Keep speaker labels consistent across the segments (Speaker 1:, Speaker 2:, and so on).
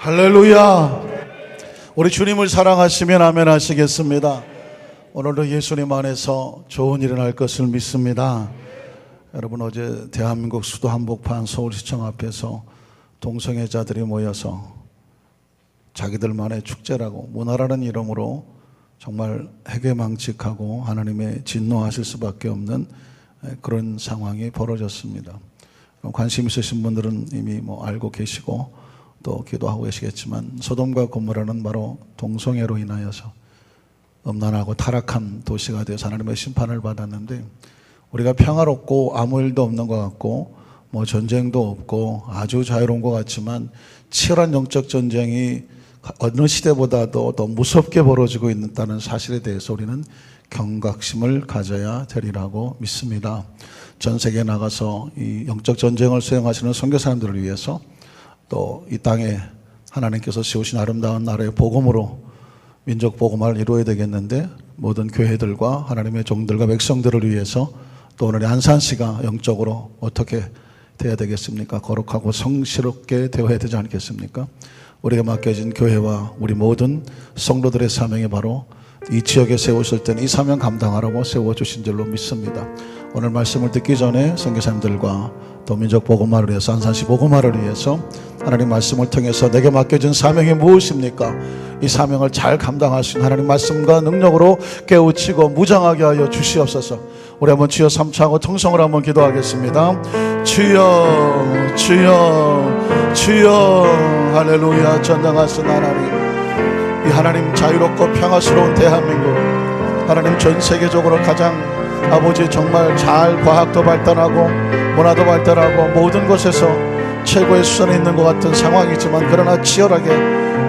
Speaker 1: 할렐루야. 우리 주님을 사랑하시면 아멘 하시겠습니다. 오늘도 예수님 안에서 좋은 일이 날 것을 믿습니다. 여러분, 어제 대한민국 수도 한복판 서울시청 앞에서 동성애자들이 모여서 자기들만의 축제라고 문화라는 이름으로 정말 해괴망측하고 하나님의 진노하실 수밖에 없는 그런 상황이 벌어졌습니다. 관심 있으신 분들은 이미 알고 계시고 또 기도하고 계시겠지만, 소돔과 고모라는 바로 동성애로 인하여서 음란하고 타락한 도시가 되어서 하나님의 심판을 받았는데, 우리가 평화롭고 아무 일도 없는 것 같고 전쟁도 없고 아주 자유로운 것 같지만, 치열한 영적 전쟁이 어느 시대보다도 더 무섭게 벌어지고 있다는 사실에 대해서 우리는 경각심을 가져야 되리라고 믿습니다. 전 세계에 나가서 이 영적 전쟁을 수행하시는 선교사님들을 위해서, 또 이 땅에 하나님께서 세우신 아름다운 나라의 복음으로 민족 복음화를 이루어야 되겠는데, 모든 교회들과 하나님의 종들과 백성들을 위해서 또 오늘의 안산시가 영적으로 어떻게 되어야 되겠습니까? 거룩하고 성스럽게 되어야 되지 않겠습니까? 우리가 맡겨진 교회와 우리 모든 성도들의 사명이 바로 이 지역에 세우실 때는 이 사명 감당하라고 세워주신 줄로 믿습니다. 오늘 말씀을 듣기 전에 선교사님들과 또 민족 복음화를 위해서, 안산시 복음화를 위해서 하나님 말씀을 통해서 내게 맡겨진 사명이 무엇입니까? 이 사명을 잘 감당할 수 있는 하나님 말씀과 능력으로 깨우치고 무장하게 하여 주시옵소서. 우리 한번 주여 삼창하고 통성을 한번 기도하겠습니다. 주여, 주여, 주여. 할렐루야. 전능하신 하나님, 이 하나님 자유롭고 평화스러운 대한민국, 하나님 전 세계적으로 가장 아버지 정말 잘 과학도 발달하고 문화도 발달하고 모든 곳에서 최고의 수준에 있는 것 같은 상황이지만, 그러나 치열하게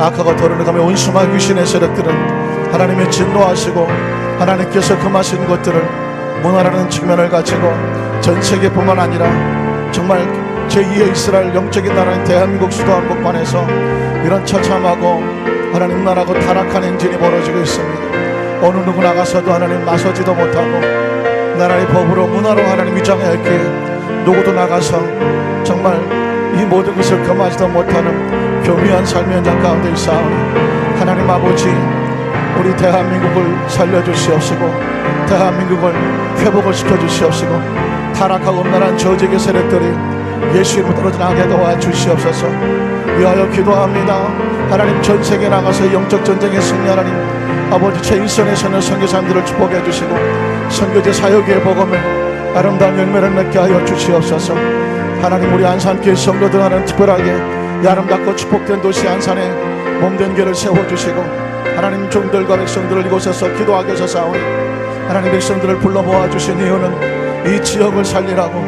Speaker 1: 악하고 더러워가며 온수마 귀신의 세력들은 하나님의 진노하시고 하나님께서 금하신 것들을 문화라는 측면을 가지고 전 세계뿐만 아니라 정말 제2의 이스라엘 영적인 나라인 대한민국 수도 한복판에서 이런 처참하고 하나님 나라고 타락한 행진이 벌어지고 있습니다. 어느 누구 나가서도 하나님 나서지도 못하고 나라의 법으로 문화로 하나님 위장했기에 누구도 나가서 정말 이 모든 것을 금하지도 못하는 교묘한 삶의 현장 가운데 있사오니, 하나님 아버지, 우리 대한민국을 살려주시옵시고 대한민국을 회복을 시켜주시옵시고, 타락하고 음란한 저지의 세력들이 예수 이름으로 떨어져나가게 도와주시옵소서. 위하여 기도합니다. 하나님, 전 세계에 나가서 영적 전쟁에 승리, 하나님 아버지 제1선에 서는 선교사님들을 축복해 주시고 선교제 사역의 복음을 아름다운 열매를 맺게 하여 주시옵소서. 하나님, 우리 안산교회 성도들 하나님 특별하게 이 아름답고 축복된 도시 안산에 몸된 교회를 세워주시고, 하나님 종들과 백성들을 이곳에서 기도하게 해서 싸우니, 하나님 백성들을 불러 모아주신 이유는 이 지역을 살리라고,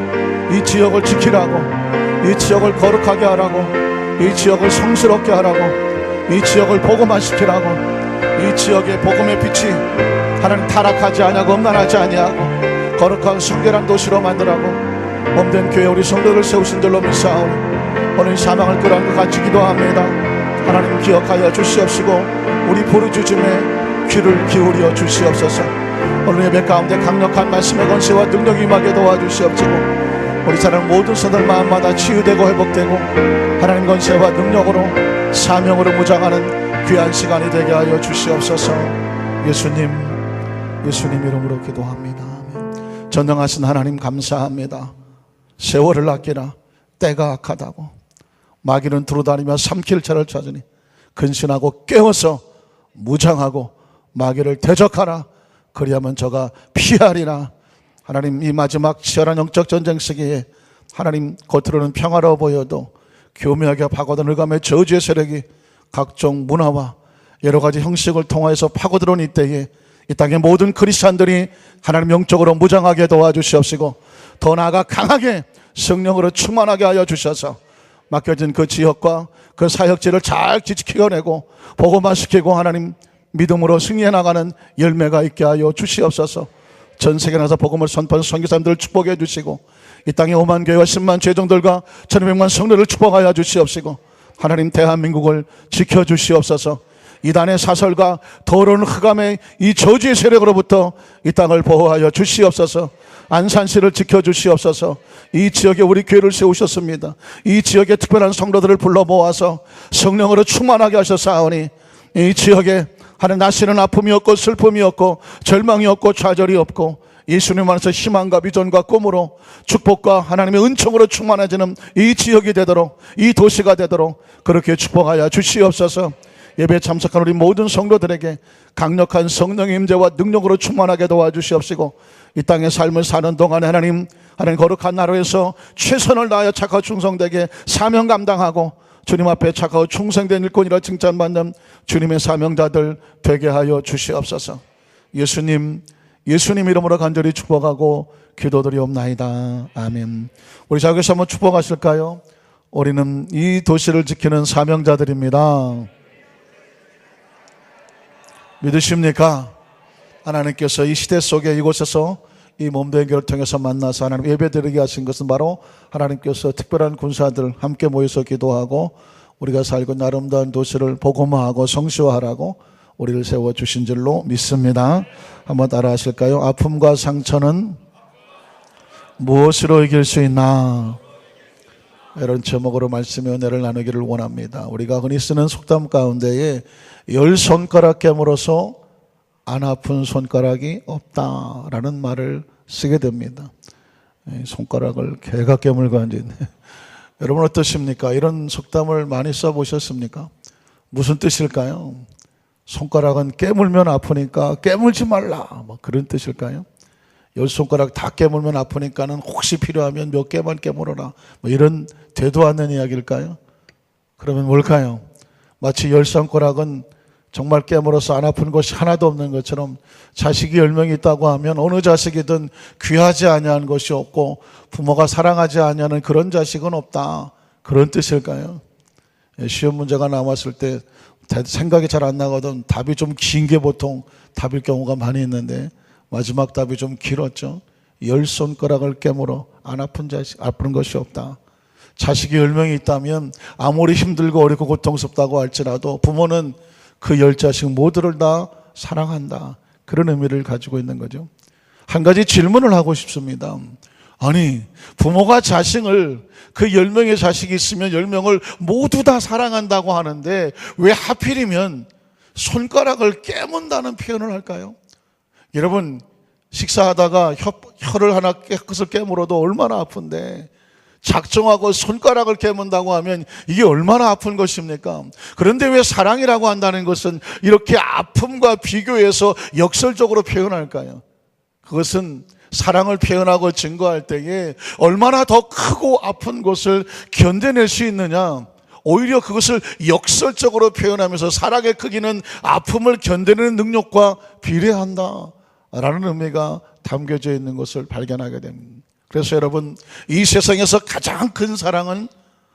Speaker 1: 이 지역을 지키라고, 이 지역을 거룩하게 하라고, 이 지역을 성스럽게 하라고, 이 지역을 복음화시키라고, 이 지역의 복음의 빛이 하나님 타락하지 아니하고 음란하지 아니하고 거룩한 순결한 도시로 만들라고 몸된 교회 우리 성도를 세우신 줄로 믿사오니, 오늘 사망을 끌어안고 것 같이 기도합니다. 하나님 기억하여 주시옵시고 우리 부르짖음에 귀를 기울여 주시옵소서. 오늘 예배 가운데 강력한 말씀의 권세와 능력이 임하게 도와주시옵시고, 우리 사람 모든 성도들 마음마다 치유되고 회복되고 하나님 권세와 능력으로 사명으로 무장하는 귀한 시간이 되게 하여 주시옵소서. 예수님 이름으로 기도합니다. 아멘. 전능하신 하나님 감사합니다. 세월을 아끼라 때가 악하다고 마귀는 두루다니며 삼킬 자를 찾으니 근신하고 깨어서 무장하고 마귀를 대적하라. 그리하면 저가 피하리라. 하나님, 이 마지막 치열한 영적 전쟁 시기에 하나님 겉으로는 평화로워 보여도 교묘하게 파고든 흑암의 저주의 세력이 각종 문화와 여러 가지 형식을 통하여서 파고들어온 이때에 이 땅의 모든 크리스찬들이 하나님 영적으로 무장하게 도와주시옵시고, 더 나아가 강하게 성령으로 충만하게 하여 주셔서 맡겨진 그 지역과 그 사역지를 잘 지키어내고 복음화시키고 하나님 믿음으로 승리해 나가는 열매가 있게 하여 주시옵소서. 전 세계에 나가서 복음을 선포하는 선교사님들을 축복해 주시고, 이 땅의 5만 교회와 10만 죄종들과 1200만 성도를 축복하여 주시옵시고, 하나님 대한민국을 지켜주시옵소서. 이단의 사설과 더러운 흑암의 이 저주의 세력으로부터 이 땅을 보호하여 주시옵소서. 안산시를 지켜주시옵소서. 이 지역에 우리 교회를 세우셨습니다. 이 지역에 특별한 성도들을 불러 모아서 성령으로 충만하게 하셨사오니 이 지역에 하나님 다시는 아픔이 없고 슬픔이 없고 절망이 없고 좌절이 없고 예수님 안에서 희망과 비전과 꿈으로 축복과 하나님의 은총으로 충만해지는 이 지역이 되도록, 이 도시가 되도록 그렇게 축복하여 주시옵소서. 예배에 참석한 우리 모든 성도들에게 강력한 성령의 임재와 능력으로 충만하게 도와주시옵시고 이 땅의 삶을 사는 동안에 하나님 거룩한 나라에서 최선을 다하여 착하고 충성되게 사명 감당하고 주님 앞에 착하고 충성된 일꾼이라 칭찬받는 주님의 사명자들 되게 하여 주시옵소서. 예수님 이름으로 간절히 축복하고 기도드리옵나이다. 아멘. 우리 자기에서 한번 축복하실까요? 우리는 이 도시를 지키는 사명자들입니다. 믿으십니까? 하나님께서 이 시대 속에 이곳에서 이 몸된 교회를 통해서 만나서 하나님 예배드리게 하신 것은 바로 하나님께서 특별한 군사들 함께 모여서 기도하고 우리가 살고 있는 아름다운 도시를 복음화하고 성시화하라고 우리를 세워주신 줄로 믿습니다. 한번 따라 하실까요? 아픔과 상처는 무엇으로 이길 수 있나? 이런 제목으로 말씀의 은혜를 나누기를 원합니다. 우리가 흔히 쓰는 속담 가운데에 10손가락 깨물어서 안 아픈 손가락이 없다라는 말을 쓰게 됩니다. 손가락을 개가 깨물고 앉아있네. 여러분 어떠십니까? 이런 속담을 많이 써보셨습니까? 무슨 뜻일까요? 손가락은 깨물면 아프니까 깨물지 말라, 뭐 그런 뜻일까요? 10손가락 다 깨물면 아프니까는 혹시 필요하면 몇 개만 깨물어라, 뭐 이런 되도 않는 이야기일까요? 그러면 뭘까요? 마치 10손가락은 정말 깨물어서 안 아픈 것이 하나도 없는 것처럼 자식이 10명이 있다고 하면 어느 자식이든 귀하지 아니한 것이 없고 부모가 사랑하지 아니하는 그런 자식은 없다, 그런 뜻일까요? 시험 문제가 나왔을 때 생각이 잘 안 나거든 답이 좀 긴 게 보통 답일 경우가 많이 있는데 마지막 답이 좀 길었죠. 10손가락을 깨물어 안 아픈 자식, 아픈 것이 없다. 자식이 10명이 있다면 아무리 힘들고 어렵고 고통스럽다고 할지라도 부모는 그 10자식 모두를 다 사랑한다, 그런 의미를 가지고 있는 거죠. 한 가지 질문을 하고 싶습니다. 아니, 부모가 자식을, 그 10명의 자식이 있으면 10명을 모두 다 사랑한다고 하는데 왜 하필이면 손가락을 깨문다는 표현을 할까요? 여러분, 식사하다가 혀를 하나 깨끗을 깨물어도 얼마나 아픈데 작정하고 손가락을 깨문다고 하면 이게 얼마나 아픈 것입니까? 그런데 왜 사랑이라고 한다는 것은 이렇게 아픔과 비교해서 역설적으로 표현할까요? 그것은 사랑을 표현하고 증거할 때에 얼마나 더 크고 아픈 것을 견뎌낼 수 있느냐, 오히려 그것을 역설적으로 표현하면서 사랑의 크기는 아픔을 견뎌내는 능력과 비례한다 라는 의미가 담겨져 있는 것을 발견하게 됩니다. 그래서 여러분, 이 세상에서 가장 큰 사랑은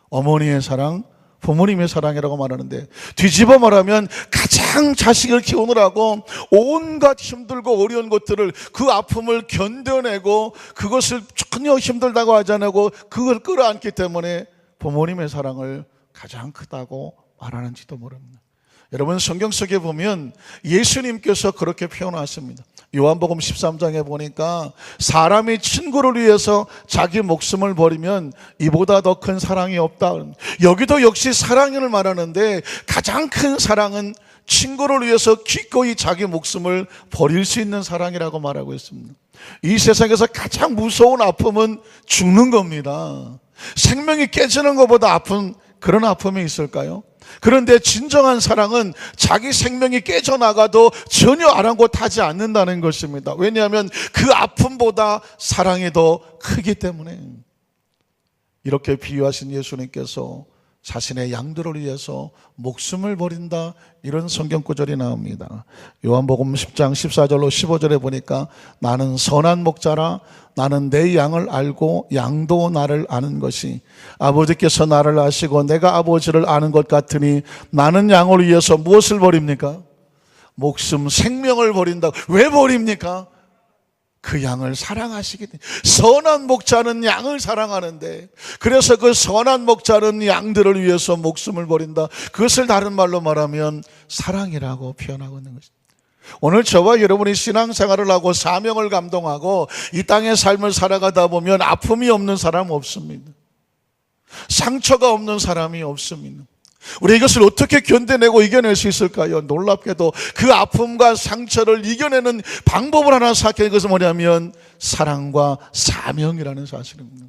Speaker 1: 어머니의 사랑, 부모님의 사랑이라고 말하는데 뒤집어 말하면 가장 자식을 키우느라고 온갖 힘들고 어려운 것들을, 그 아픔을 견뎌내고 그것을 전혀 힘들다고 하지 않고 그걸 끌어안기 때문에 부모님의 사랑을 가장 크다고 말하는지도 모릅니다. 여러분, 성경 속에 보면 예수님께서 그렇게 표현하십니다. 요한복음 13장에 보니까 사람이 친구를 위해서 자기 목숨을 버리면 이보다 더 큰 사랑이 없다. 여기도 역시 사랑을 말하는데 가장 큰 사랑은 친구를 위해서 기꺼이 자기 목숨을 버릴 수 있는 사랑이라고 말하고 있습니다. 이 세상에서 가장 무서운 아픔은 죽는 겁니다. 생명이 깨지는 것보다 아픈 그런 아픔이 있을까요? 그런데 진정한 사랑은 자기 생명이 깨져나가도 전혀 아랑곳하지 않는다는 것입니다. 왜냐하면 그 아픔보다 사랑이 더 크기 때문에. 이렇게 비유하신 예수님께서 자신의 양들을 위해서 목숨을 버린다, 이런 성경 구절이 나옵니다. 요한복음 10장 14절로 15절에 보니까 나는 선한 목자라, 나는 내 양을 알고 양도 나를 아는 것이, 아버지께서 나를 아시고 내가 아버지를 아는 것 같으니 나는 양을 위해서 무엇을 버립니까? 목숨, 생명을 버린다. 왜 버립니까? 그 양을 사랑하시기 때문에. 선한 목자는 양을 사랑하는데, 그래서 그 선한 목자는 양들을 위해서 목숨을 버린다. 그것을 다른 말로 말하면 사랑이라고 표현하고 있는 것입니다. 오늘 저와 여러분이 신앙생활을 하고 사명을 감동하고 이 땅의 삶을 살아가다 보면 아픔이 없는 사람 없습니다. 상처가 없는 사람이 없습니다. 우리 이것을 어떻게 견뎌내고 이겨낼 수 있을까요? 놀랍게도 그 아픔과 상처를 이겨내는 방법을 하나 생각해. 그것은 뭐냐면 사랑과 사명이라는 사실입니다.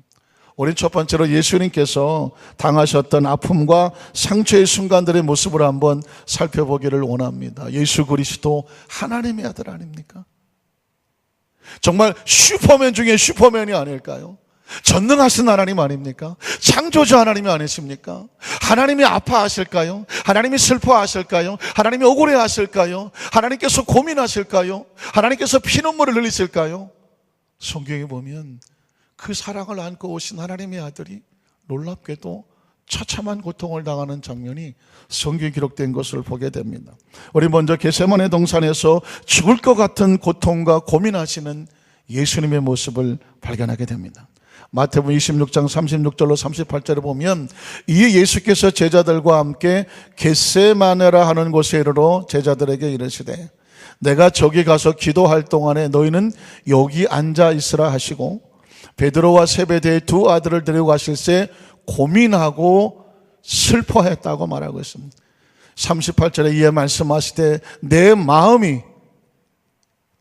Speaker 1: 우리 첫 번째로 예수님께서 당하셨던 아픔과 상처의 순간들의 모습을 한번 살펴보기를 원합니다. 예수 그리스도 하나님의 아들 아닙니까? 정말 슈퍼맨 중에 슈퍼맨이 아닐까요? 전능하신 하나님 아닙니까? 창조주 하나님이 아니십니까? 하나님이 아파하실까요? 하나님이 슬퍼하실까요? 하나님이 억울해하실까요? 하나님께서 고민하실까요? 하나님께서 피눈물을 흘리실까요? 성경에 보면 그 사랑을 안고 오신 하나님의 아들이 놀랍게도 처참한 고통을 당하는 장면이 성경에 기록된 것을 보게 됩니다. 우리 먼저 겟세마네 동산에서 죽을 것 같은 고통과 고민하시는 예수님의 모습을 발견하게 됩니다. 마태복음 26장 36절로 38절에 보면 이에 예수께서 제자들과 함께 겟세마네라 하는 곳에 이르러 제자들에게 이르시되 내가 저기 가서 기도할 동안에 너희는 여기 앉아 있으라 하시고 베드로와 세베대의 두 아들을 데리고 가실새 고민하고 슬퍼했다고 말하고 있습니다. 38절에 이에 말씀하시되 내 마음이,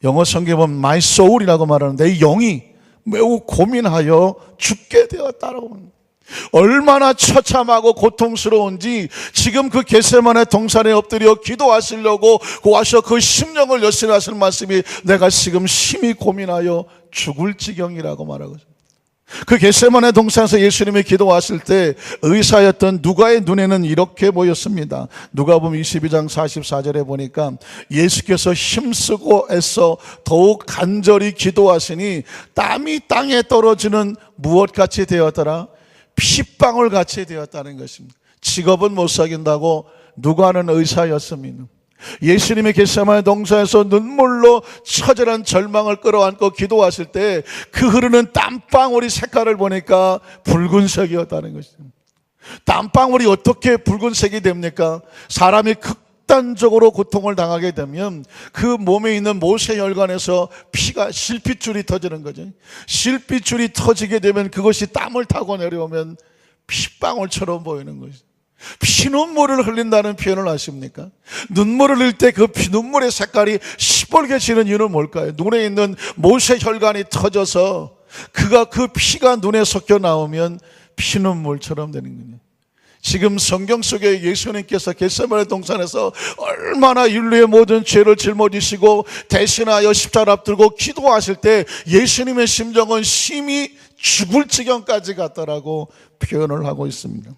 Speaker 1: 영어 성경에 보면 my soul이라고 말하는 내 영이 매우 고민하여 죽게 되었다라고 합니다. 얼마나 처참하고 고통스러운지 지금 그 겟세마네 동산에 엎드려 기도하시려고 와서 그 심령을 여신하실 말씀이 내가 지금 심히 고민하여 죽을 지경이라고 말하고 있습니다. 그 겟세마네 동산에서 예수님이 기도하실 때 의사였던 누가의 눈에는 이렇게 보였습니다. 누가복음 22장 44절에 보니까 예수께서 힘쓰고 애써 더욱 간절히 기도하시니 땀이 땅에 떨어지는 무엇같이 되었더라? 피방울 같이 되었다는 것입니다. 직업은 못 사귄다고 누가는 의사였습니다. 예수님이 겟세마네 동산에서 눈물로 처절한 절망을 끌어안고 기도하실 때 그 흐르는 땀방울이 색깔을 보니까 붉은색이었다는 것입니다. 땀방울이 어떻게 붉은색이 됩니까? 사람이 극단적으로 고통을 당하게 되면 그 몸에 있는 모세혈관에서 피가 실핏줄이 터지는 거죠. 실핏줄이 터지게 되면 그것이 땀을 타고 내려오면 피방울처럼 보이는 거죠. 피눈물을 흘린다는 표현을 아십니까? 눈물을 흘릴 때 그 피눈물의 색깔이 시뻘개지는 이유는 뭘까요? 눈에 있는 모세혈관이 터져서 그 피가 눈에 섞여 나오면 피눈물처럼 되는 거예요. 지금 성경 속에 예수님께서 겟세마네 동산에서 얼마나 인류의 모든 죄를 짊어지시고 대신하여 십자가를 앞들고 기도하실 때 예수님의 심정은 심히 죽을 지경까지 갔다라고 표현을 하고 있습니다.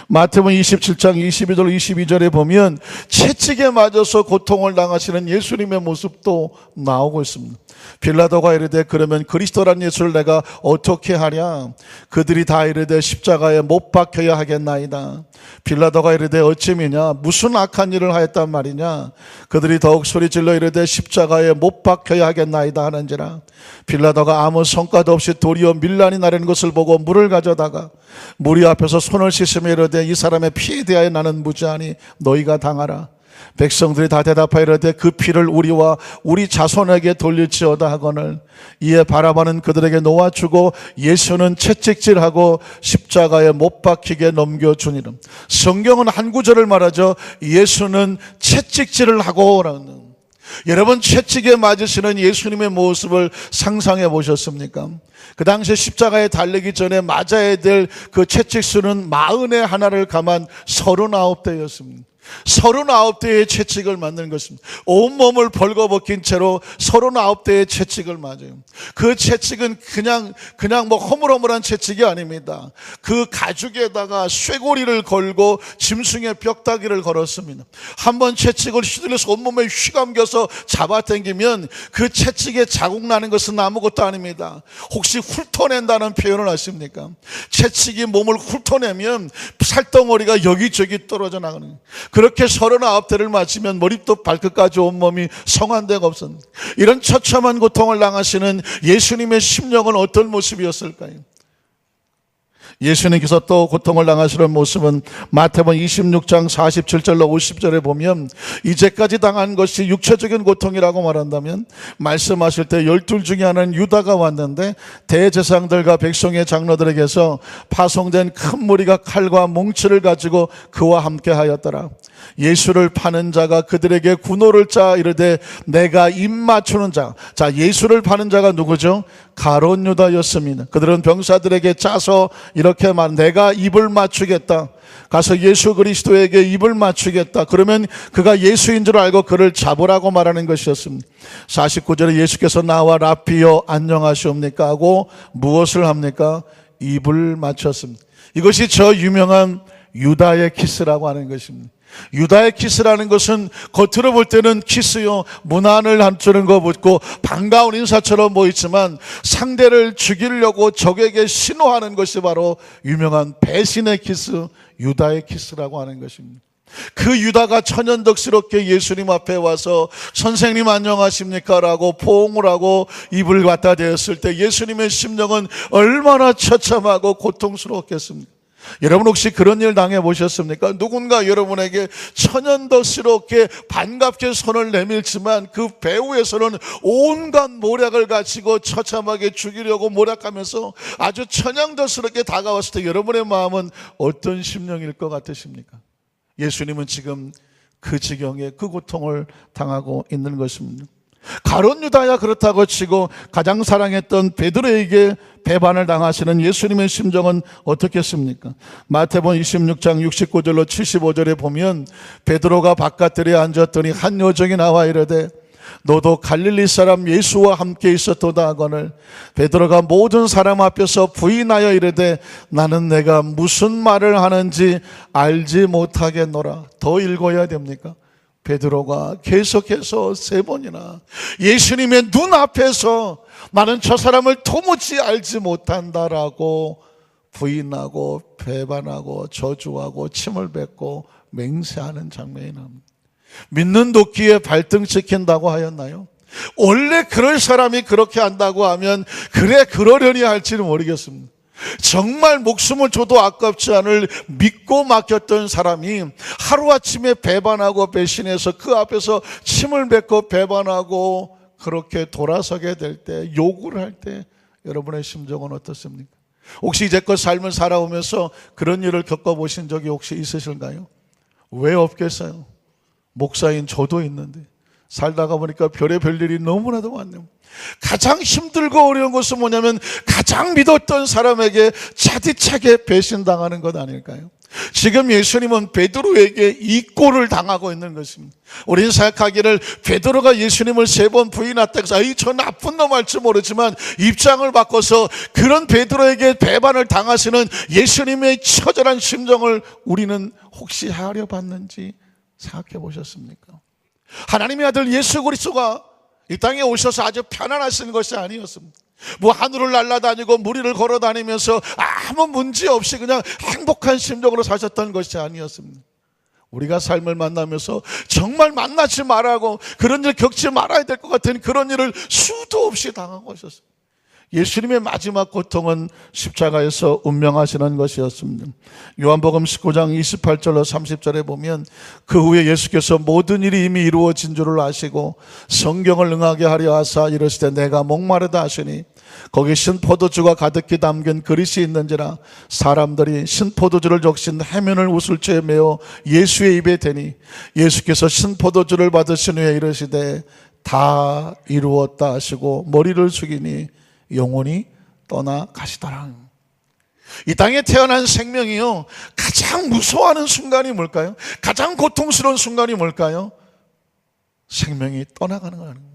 Speaker 1: 마태복음 27장 22절 22절에 보면 채찍에 맞아서 고통을 당하시는 예수님의 모습도 나오고 있습니다. 빌라도가 이르되 그러면 그리스도란 예수를 내가 어떻게 하랴? 그들이 다 이르되 십자가에 못 박혀야 하겠나이다. 빌라도가 이르되 어찌미냐? 무슨 악한 일을 하였단 말이냐? 그들이 더욱 소리질러 이르되 십자가에 못 박혀야 하겠나이다 하는지라. 빌라도가 아무 성과도 없이 도리어 밀란이 나르는 것을 보고 물을 가져다가 무리 앞에서 손을 씻으며 이르되 이 사람의 피에 대하여 나는 무죄하니 너희가 당하라. 백성들이 다 대답하여 이르되 그 피를 우리와 우리 자손에게 돌릴지어다 하거늘 이에 바라바는 그들에게 놓아주고 예수는 채찍질하고 십자가에 못 박히게 넘겨주니라. 성경은 한 구절을 말하죠. 예수는 채찍질을 하고 라는. 여러분 채찍에 맞으시는 예수님의 모습을 상상해 보셨습니까? 그 당시에 십자가에 달리기 전에 맞아야 될 그 채찍 수는 41을 감한 39대였습니다. 39대의 채찍을 맞는 것입니다. 온몸을 벌거벗긴 채로 39대의 채찍을 맞아요. 그 채찍은 그냥 뭐 허물허물한 채찍이 아닙니다. 그 가죽에다가 쇠고리를 걸고 짐승의 벽다귀를 걸었습니다. 한번 채찍을 휘둘려서 온몸에 휘감겨서 잡아당기면 그 채찍에 자국 나는 것은 아무것도 아닙니다. 혹시 훑어낸다는 표현을 아십니까? 채찍이 몸을 훑어내면 살덩어리가 여기저기 떨어져 나가는 거예요. 그렇게 39대를 맞으면 머리부터 발끝까지 온몸이 성한 데가 없었는데 이런 처참한 고통을 당하시는 예수님의 심령은 어떤 모습이었을까요? 예수님께서 또 고통을 당하시는 모습은 마태복음 26장 47절로 50절에 보면 이제까지 당한 것이 육체적인 고통이라고 말한다면 말씀하실 때 12 중에 하나는 유다가 왔는데 대제사장들과 백성의 장로들에게서 파송된 큰 무리가 칼과 뭉치를 가지고 그와 함께 하였더라. 예수를 파는 자가 그들에게 군호를 짜 이르되 내가 입 맞추는 자. 자, 예수를 파는 자가 누구죠? 가룟 유다였습니다. 그들은 병사들에게 짜서 이렇게 말, 내가 입을 맞추겠다. 가서 예수 그리스도에게 입을 맞추겠다. 그러면 그가 예수인 줄 알고 그를 잡으라고 말하는 것이었습니다. 49절에 예수께서 나와 라피여 안녕하시옵니까 하고 무엇을 합니까? 입을 맞췄습니다. 이것이 저 유명한 유다의 키스라고 하는 것입니다. 유다의 키스라는 것은 겉으로 볼 때는 키스요, 문안을 한쪽은 거 붙고 반가운 인사처럼 보이지만 상대를 죽이려고 적에게 신호하는 것이 바로 유명한 배신의 키스, 유다의 키스라고 하는 것입니다. 그 유다가 천연덕스럽게 예수님 앞에 와서 선생님 안녕하십니까? 라고 포옹을 하고 입을 갖다 대었을 때 예수님의 심정은 얼마나 처참하고 고통스러웠겠습니까? 여러분 혹시 그런 일 당해보셨습니까? 누군가 여러분에게 천연덕스럽게 반갑게 손을 내밀지만 그 배후에서는 온갖 모략을 가지고 처참하게 죽이려고 모략하면서 아주 천연덕스럽게 다가왔을 때 여러분의 마음은 어떤 심령일 것 같으십니까? 예수님은 지금 그 지경에 그 고통을 당하고 있는 것입니다. 가룟 유다야 그렇다고 치고 가장 사랑했던 베드로에게 배반을 당하시는 예수님의 심정은 어떻겠습니까? 마태복음 26장 69절로 75절에 보면 베드로가 바깥들에 앉았더니 한 여종이 나와 이르되 너도 갈릴리 사람 예수와 함께 있었도다 하거늘 베드로가 모든 사람 앞에서 부인하여 이르되 나는 내가 무슨 말을 하는지 알지 못하겠노라. 더 읽어야 됩니까? 베드로가 계속해서 3번이나 예수님의 눈앞에서 나는 저 사람을 도무지 알지 못한다라고 부인하고 배반하고 저주하고 침을 뱉고 맹세하는 장면이 납니다. 믿는 도끼에 발등 찍힌다고 하였나요? 원래 그럴 사람이 그렇게 한다고 하면 그래 그러려니 할지는 모르겠습니다. 정말 목숨을 줘도 아깝지 않을 믿고 맡겼던 사람이 하루아침에 배반하고 배신해서 그 앞에서 침을 뱉고 배반하고 그렇게 돌아서게 될 때, 요구를 할 때 여러분의 심정은 어떻습니까? 혹시 이제껏 삶을 살아오면서 그런 일을 겪어보신 적이 혹시 있으실까요? 왜 없겠어요? 목사인 저도 있는데 살다가 보니까 별의별 일이 너무나도 많네요. 가장 힘들고 어려운 것은 뭐냐면 가장 믿었던 사람에게 차디차게 배신당하는 것 아닐까요? 지금 예수님은 베드로에게 이 꼴을 당하고 있는 것입니다. 우리는 생각하기를 베드로가 예수님을 3번 부인했다 해서 저 나쁜 놈 할지 모르지만 입장을 바꿔서 그런 베드로에게 배반을 당하시는 예수님의 처절한 심정을 우리는 혹시 헤아려 봤는지 생각해 보셨습니까? 하나님의 아들 예수 그리스도가 이 땅에 오셔서 아주 편안하신 것이 아니었습니다. 뭐 하늘을 날아다니고 무리를 걸어다니면서 아무 문제 없이 그냥 행복한 심정으로 사셨던 것이 아니었습니다. 우리가 삶을 만나면서 정말 만나지 말라고 그런 일 겪지 말아야 될 것 같은 그런 일을 수도 없이 당하고 오셨습니다. 예수님의 마지막 고통은 십자가에서 운명하시는 것이었습니다. 요한복음 19장 28절로 30절에 보면 그 후에 예수께서 모든 일이 이미 이루어진 줄을 아시고 성경을 응하게 하려 하사 이르시되 내가 목마르다 하시니 거기 신포도주가 가득히 담긴 그릇이 있는지라 사람들이 신포도주를 적신 해면을 우슬초에 메어 예수의 입에 대니 예수께서 신포도주를 받으신 후에 이르시되 다 이루었다 하시고 머리를 숙이니 영혼이 떠나가시더라. 이 땅에 태어난 생명이요 가장 무서워하는 순간이 뭘까요? 가장 고통스러운 순간이 뭘까요? 생명이 떠나가는 거 아닙니까?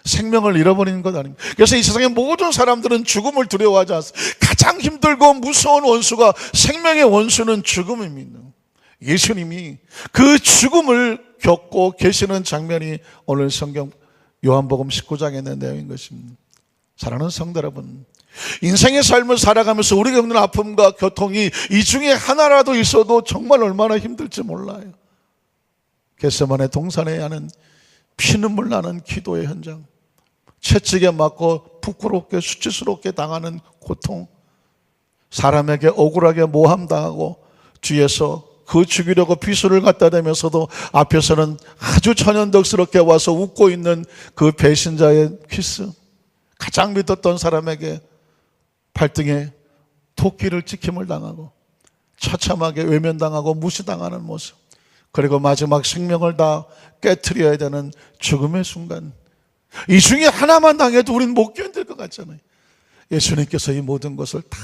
Speaker 1: 생명을 잃어버리는 것 아닙니까? 그래서 이 세상의 모든 사람들은 죽음을 두려워하지 않습니다. 가장 힘들고 무서운 원수가 생명의 원수는 죽음입니다. 예수님이 그 죽음을 겪고 계시는 장면이 오늘 성경 요한복음 19장에 있는 내용인 것입니다. 사랑하는 성도 여러분, 인생의 삶을 살아가면서 우리가 겪는 아픔과 고통이 이 중에 하나라도 있어도 정말 얼마나 힘들지 몰라요. 겟세마네 동산에 하는 피눈물 나는 기도의 현장, 채찍에 맞고 부끄럽게 수치스럽게 당하는 고통, 사람에게 억울하게 모함당하고 뒤에서 그 죽이려고 비수를 갖다 대면서도 앞에서는 아주 천연덕스럽게 와서 웃고 있는 그 배신자의 키스, 가장 믿었던 사람에게 발등에 도끼를 찍힘을 당하고 처참하게 외면당하고 무시당하는 모습, 그리고 마지막 생명을 다 깨트려야 되는 죽음의 순간, 이 중에 하나만 당해도 우린 못 견딜 것 같잖아요. 예수님께서 이 모든 것을 다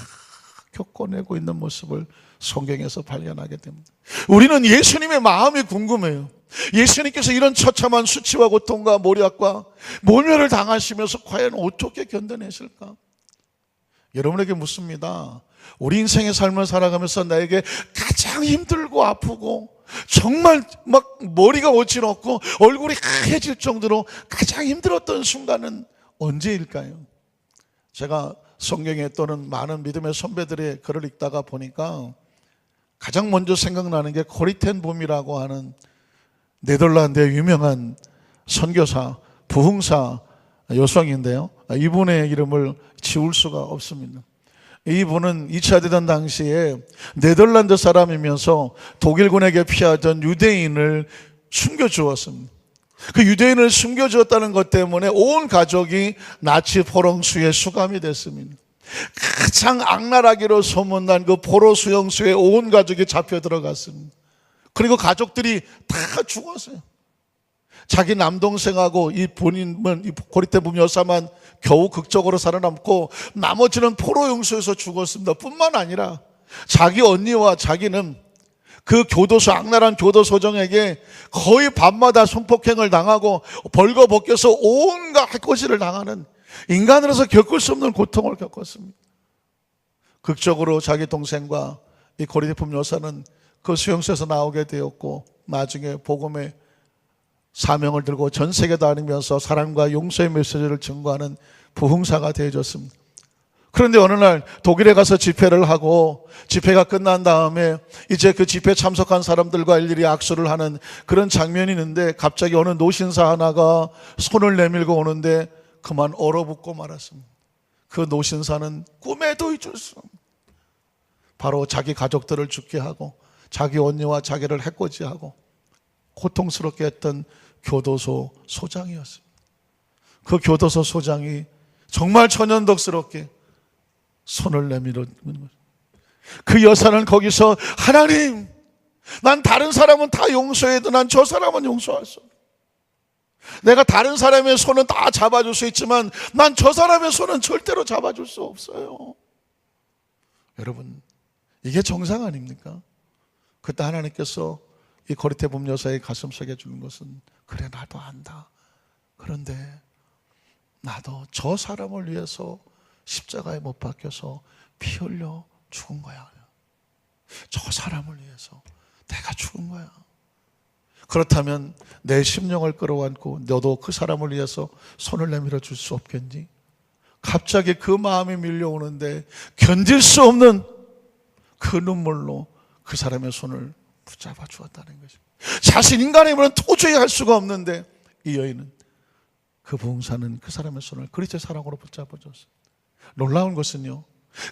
Speaker 1: 겪어내고 있는 모습을 성경에서 발견하게 됩니다. 우리는 예수님의 마음이 궁금해요. 예수님께서 이런 처참한 수치와 고통과 모략과 모멸을 당하시면서 과연 어떻게 견뎌내실까? 여러분에게 묻습니다. 우리 인생의 삶을 살아가면서 나에게 가장 힘들고 아프고 정말 막 머리가 어지럽고 얼굴이 하얘질 정도로 가장 힘들었던 순간은 언제일까요? 제가 성경에 또는 많은 믿음의 선배들의 글을 읽다가 보니까 가장 먼저 생각나는 게 코리 텐 붐이라고 하는 네덜란드의 유명한 선교사, 부흥사 여성인데요, 이분의 이름을 지울 수가 없습니다. 이분은 2차 대전 당시에 네덜란드 사람이면서 독일군에게 피하던 유대인을 숨겨주었습니다. 그 유대인을 숨겨주었다는 것 때문에 온 가족이 나치 포로수에 수감이 됐습니다. 가장 악랄하기로 소문난 그 포로 수용소에 온 가족이 잡혀 들어갔습니다. 그리고 가족들이 다 죽었어요. 자기 남동생하고 이 본인은 이 코리 텐 붐 여사만 겨우 극적으로 살아남고 나머지는 포로 용소에서 죽었습니다. 뿐만 아니라 자기 언니와 자기는 그 교도소, 악랄한 교도소장에게 거의 밤마다 성폭행을 당하고 벌거벗겨서 온갖 해코지를 당하는, 인간으로서 겪을 수 없는 고통을 겪었습니다. 극적으로 자기 동생과 이 코리 텐 붐 여사는 그 수용소에서 나오게 되었고, 나중에 복음의 사명을 들고 전 세계 다니면서 사랑과 용서의 메시지를 증거하는 부흥사가 되어졌습니다. 그런데 어느 날 독일에 가서 집회를 하고, 집회가 끝난 다음에 이제 그 집회 참석한 사람들과 일일이 악수를 하는 그런 장면이 있는데, 갑자기 어느 노신사 하나가 손을 내밀고 오는데 그만 얼어붙고 말았습니다. 그 노신사는 꿈에도 잊을 수 없는, 바로 자기 가족들을 죽게 하고 자기 언니와 자기를 해코지하고 고통스럽게 했던 교도소 소장이었습니다. 그 교도소 소장이 정말 천연덕스럽게 손을 내밀어 그 여사는 거기서, 하나님, 난 다른 사람은 다 용서해도 난 저 사람은 용서할 수 없어. 내가 다른 사람의 손은 다 잡아줄 수 있지만 난 저 사람의 손은 절대로 잡아줄 수 없어요. 여러분, 이게 정상 아닙니까? 그때 하나님께서 이 코리 텐 붐 여사의 가슴속에 주는 것은, 그래, 나도 안다. 그런데 나도 저 사람을 위해서 십자가에 못 박혀서 피 흘려 죽은 거야. 저 사람을 위해서 내가 죽은 거야. 그렇다면 내 심령을 끌어안고 너도 그 사람을 위해서 손을 내밀어 줄 수 없겠니? 갑자기 그 마음이 밀려오는데 견딜 수 없는 그 눈물로 그 사람의 손을 붙잡아 주었다는 것입니다. 자신 인간의 힘으로는 도저히 할 수가 없는데 이 여인은, 그 부흥사는 그 사람의 손을 그리스도의 사랑으로 붙잡아 줬어요. 놀라운 것은요,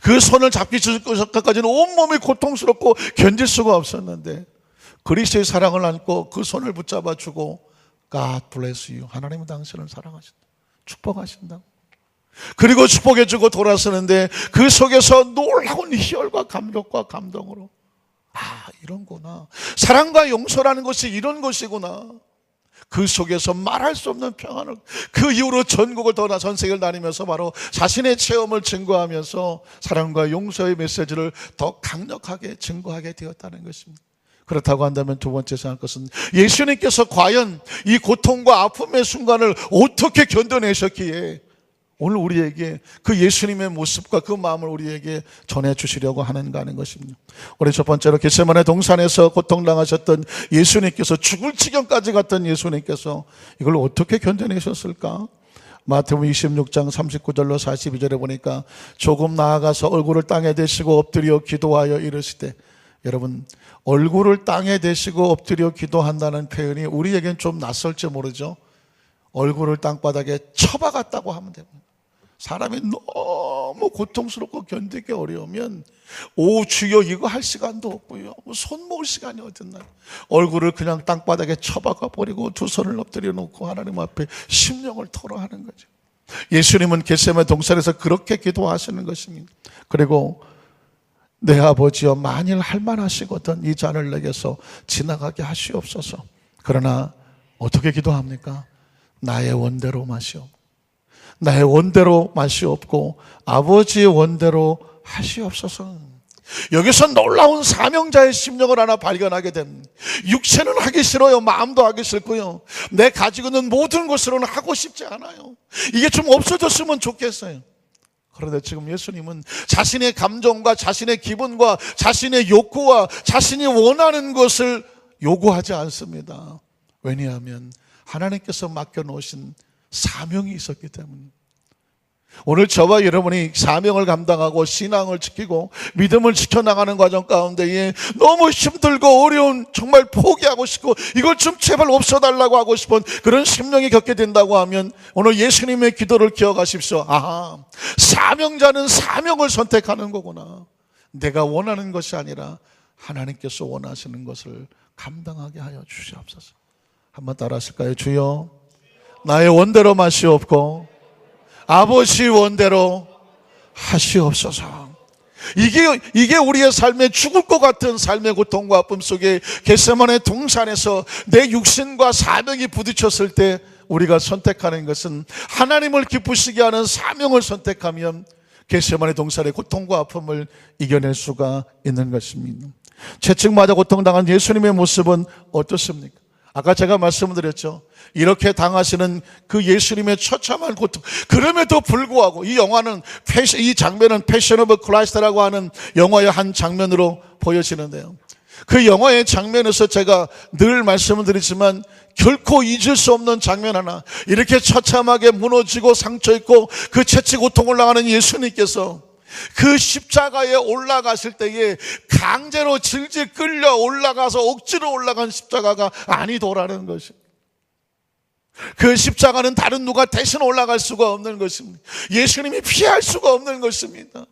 Speaker 1: 그 손을 잡기 전까지는 온몸이 고통스럽고 견딜 수가 없었는데 그리스도의 사랑을 안고 그 손을 붙잡아 주고, God bless you, 하나님은 당신을 사랑하신다, 축복하신다. 그리고 축복해 주고 돌아서는데 그 속에서 놀라운 희열과 감격과 감동으로, 아, 이런구나, 사랑과 용서라는 것이 이런 것이구나. 그 속에서 말할 수 없는 평안을, 그 이후로 전국을 떠나 전 세계를 다니면서 바로 자신의 체험을 증거하면서 사랑과 용서의 메시지를 더 강력하게 증거하게 되었다는 것입니다. 그렇다고 한다면 두 번째 생각할 것은, 예수님께서 과연 이 고통과 아픔의 순간을 어떻게 견뎌내셨기에 오늘 우리에게 그 예수님의 모습과 그 마음을 우리에게 전해주시려고 하는가 하는 것입니다. 우리 첫 번째로 겟세마네 동산에서 고통당하셨던 예수님께서, 죽을 지경까지 갔던 예수님께서 이걸 어떻게 견뎌내셨을까? 마태복음 26장 39절로 42절에 보니까, 조금 나아가서 얼굴을 땅에 대시고 엎드려 기도하여 이르시되, 여러분, 얼굴을 땅에 대시고 엎드려 기도한다는 표현이 우리에겐 좀 낯설지 모르죠. 얼굴을 땅바닥에 쳐박았다고 하면 됩니다. 사람이 너무 고통스럽고 견디기 어려우면 오 주여 이거 할 시간도 없고요, 손 모을 시간이 어딨나요? 얼굴을 그냥 땅바닥에 처박아 버리고 두 손을 엎드려 놓고 하나님 앞에 심령을 토로하는 거죠. 예수님은 겟세마네 동산에서 그렇게 기도하시는 것입니다. 그리고 내 아버지여 만일 할만하시거든 이 잔을 내게서 지나가게 하시옵소서. 그러나 어떻게 기도합니까? 나의 원대로 마시옵고 나의 원대로 마시옵고 아버지의 원대로 하시옵소서. 여기서 놀라운 사명자의 심령을 하나 발견하게 됩니다. 육체는 하기 싫어요. 마음도 하기 싫고요, 내 가지고 있는 모든 것으로는 하고 싶지 않아요. 이게 좀 없어졌으면 좋겠어요. 그런데 지금 예수님은 자신의 감정과 자신의 기분과 자신의 욕구와 자신이 원하는 것을 요구하지 않습니다. 왜냐하면 하나님께서 맡겨놓으신 사명이 있었기 때문입니다. 오늘 저와 여러분이 사명을 감당하고 신앙을 지키고 믿음을 지켜나가는 과정 가운데에 너무 힘들고 어려운, 정말 포기하고 싶고 이걸 좀 제발 없어달라고 하고 싶은 그런 심령이 겪게 된다고 하면 오늘 예수님의 기도를 기억하십시오. 아하, 사명자는 사명을 선택하는 거구나. 내가 원하는 것이 아니라 하나님께서 원하시는 것을 감당하게 하여 주시옵소서. 한번 따라 하실까요? 주여 나의 원대로 마시옵고 아버지 원대로 하시옵소서. 이게 우리의 삶에 죽을 것 같은 삶의 고통과 아픔 속에 겟세마네 동산에서 내 육신과 사명이 부딪혔을 때 우리가 선택하는 것은 하나님을 기쁘시게 하는 사명을 선택하면 겟세마네 동산의 고통과 아픔을 이겨낼 수가 있는 것입니다. 채찍맞아 고통당한 예수님의 모습은 어떻습니까? 아까 제가 말씀드렸죠. 이렇게 당하시는 그 예수님의 처참한 고통, 그럼에도 불구하고 이 장면은 패션 오브 크라이스트라고 하는 영화의 한 장면으로 보여지는데요, 그 영화의 장면에서 제가 늘 말씀을 드리지만 결코 잊을 수 없는 장면 하나, 이렇게 처참하게 무너지고 상처 입고 그 채찍 고통을 당하는 예수님께서 그 십자가에 올라가실 때에 강제로 질질 끌려 올라가서 억지로 올라간 십자가가 아니더라는 것입니다. 그 십자가는 다른 누가 대신 올라갈 수가 없는 것입니다. 예수님이 피할 수가 없는 것입니다.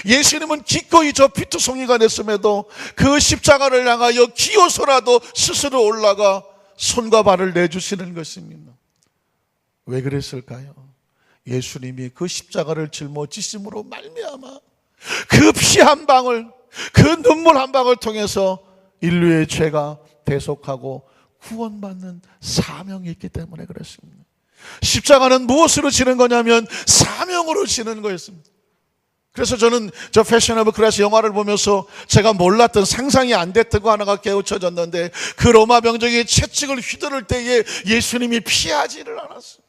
Speaker 1: 예수님은 기꺼이 저 피투성이가 됐음에도 그 십자가를 향하여 기어서라도 스스로 올라가 손과 발을 내주시는 것입니다. 왜 그랬을까요? 예수님이 그 십자가를 짊어지심으로 말미암아 그 피 한 방울, 그 눈물 한 방울 통해서 인류의 죄가 대속하고 구원받는 사명이 있기 때문에 그렇습니다. 십자가는 무엇으로 지는 거냐면 사명으로 지는 거였습니다. 그래서 저는 저 패션 오브 크라이스트 영화를 보면서 제가 몰랐던, 상상이 안 됐던 거 하나가 깨우쳐졌는데, 그 로마 병정이 채찍을 휘두를 때에 예수님이 피하지를 않았어요.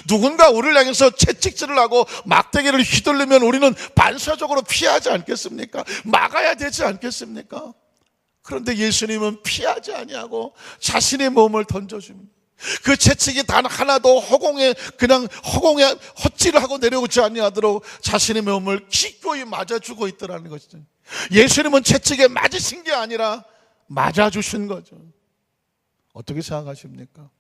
Speaker 1: 누군가 우리를 향해서 채찍질을 하고 막대기를 휘둘르면 우리는 반사적으로 피하지 않겠습니까? 막아야 되지 않겠습니까? 그런데 예수님은 피하지 아니하고 자신의 몸을 던져줍니다. 그 채찍이 단 하나도 허공에 헛질을 하고 내려오지 아니하도록 자신의 몸을 기꺼이 맞아주고 있더라는 것이죠. 예수님은 채찍에 맞으신 게 아니라 맞아주신 거죠. 어떻게 생각하십니까?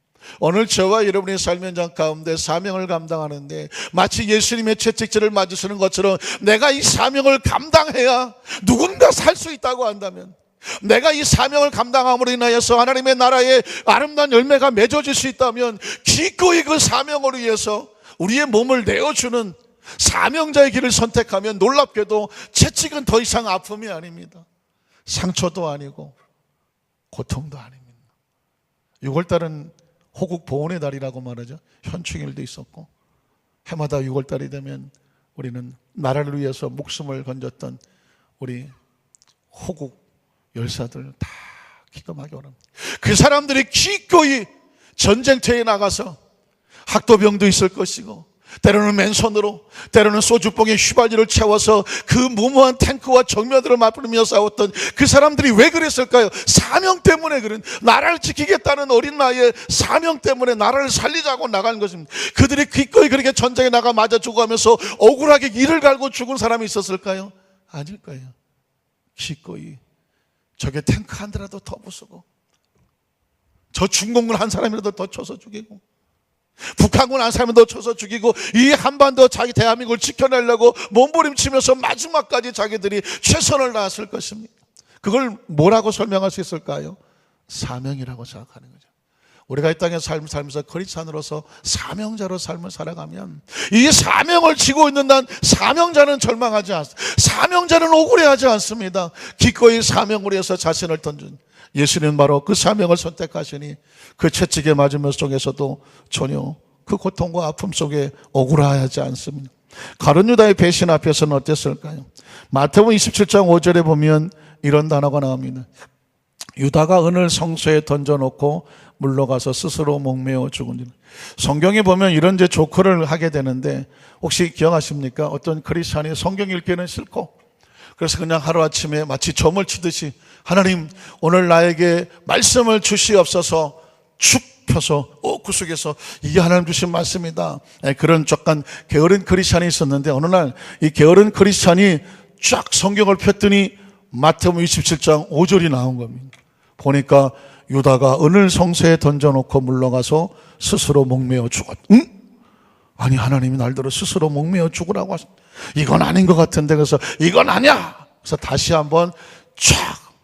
Speaker 1: 오늘 저와 여러분의 삶의 현장 가운데 사명을 감당하는데 마치 예수님의 채찍질을 맞으시는 것처럼 내가 이 사명을 감당해야 누군가 살 수 있다고 한다면, 내가 이 사명을 감당함으로 인하여서 하나님의 나라의 아름다운 열매가 맺어질 수 있다면 기꺼이 그 사명을 위해서 우리의 몸을 내어주는 사명자의 길을 선택하면 놀랍게도 채찍은 더 이상 아픔이 아닙니다. 상처도 아니고 고통도 아닙니다. 6월달은 호국 보훈의 달이라고 말하죠. 현충일도 있었고, 해마다 6월달이 되면 우리는 나라를 위해서 목숨을 건졌던 우리 호국 열사들 다 기도하게 원합니다. 그 사람들이 기꺼이 전쟁터에 나가서 학도병도 있을 것이고, 때로는 맨손으로, 때로는 소주병에 휘발유를 채워서 그 무모한 탱크와 정면으로 맞붙으며 싸웠던 그 사람들이 왜 그랬을까요? 사명 때문에 나라를 지키겠다는 어린 나이에 사명 때문에 나라를 살리자고 나간 것입니다. 그들이 기꺼이 그렇게 전쟁에 나가 맞아 죽어가면서 억울하게 이를 갈고 죽은 사람이 있었을까요? 아닐 거예요. 기꺼이 저게 탱크 한 대라도 더 부수고 저 중공군 한 사람이라도 더 쳐서 죽이고 북한군 안 살면 쳐서 죽이고 이 한반도 자기 대한민국을 지켜내려고 몸부림치면서 마지막까지 자기들이 최선을 다했을 것입니다. 그걸 뭐라고 설명할 수 있을까요? 사명이라고 생각하는 거죠. 우리가 이 땅에 삶을 살면서 크리스찬으로서 사명자로 삶을 살아가면 이 사명을 지고 있는 난 사명자는 절망하지 않습니다. 사명자는 억울해하지 않습니다. 기꺼이 사명을 위해서 자신을 던진 예수님은 바로 그 사명을 선택하시니 그 채찍에 맞으면 속에서도 전혀 그 고통과 아픔 속에 억울하지 않습니다. 가룟 유다의 배신 앞에서는 어땠을까요? 마태복음 27장 5절에 보면 이런 단어가 나옵니다. 유다가 은을 성소에 던져놓고 물러가서 스스로 목매어 죽은. 성경에 보면 이런 조커를 하게 되는데 혹시 기억하십니까? 어떤 크리스찬이 성경 읽기는 싫고 그래서 그냥 하루아침에 마치 점을 치듯이 하나님 오늘 나에게 말씀을 주시옵소서 축 펴서 구석에서 이게 하나님 주신 말씀이다. 그런 약간 게으른 크리스찬이 있었는데 어느 날 이 게으른 크리스찬이 쫙 성경을 폈더니 마태복음 27장 5절이 나온 겁니다. 보니까 유다가 은을 성소에 던져놓고 물러가서 스스로 목매어 죽었. 응? 아니 하나님이 날더러 스스로 목매어 죽으라고 하셨. 이건 아닌 것 같은데 그래서 이건 아니야. 그래서 다시 한번 쫙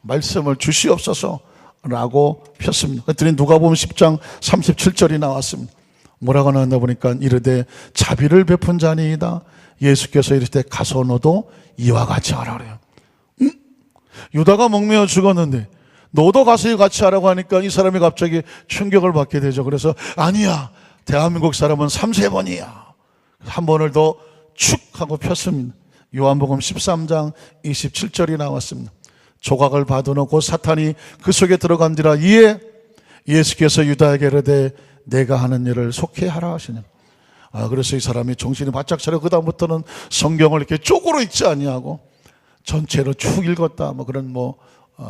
Speaker 1: 말씀을 주시옵소서 라고 폈습니다. 그랬더니 누가복음 10장 37절이 나왔습니다. 뭐라고 나왔나 보니까 이르되 자비를 베푼 자니이다. 예수께서 이르시되 가서 너도 이와 같이 하라 그래요. 응? 유다가 목매어 죽었는데 너도 가서 이와 같이 하라고 하니까 이 사람이 갑자기 충격을 받게 되죠. 그래서 아니야 대한민국 사람은 3세번이야. 한 번을 더 축 하고 폈습니다. 요한복음 13장 27절이 나왔습니다. 조각을 받으노 곧 사탄이 그 속에 들어간지라 이에 예수께서 유다에게 이르되 내가 하는 일을 속히 하라 하시냐. 그래서 이 사람이 정신이 바짝 차려 그 다음부터는 성경을 이렇게 쪽으로 읽지 아니하고 전체로 쭉 읽었다. 그런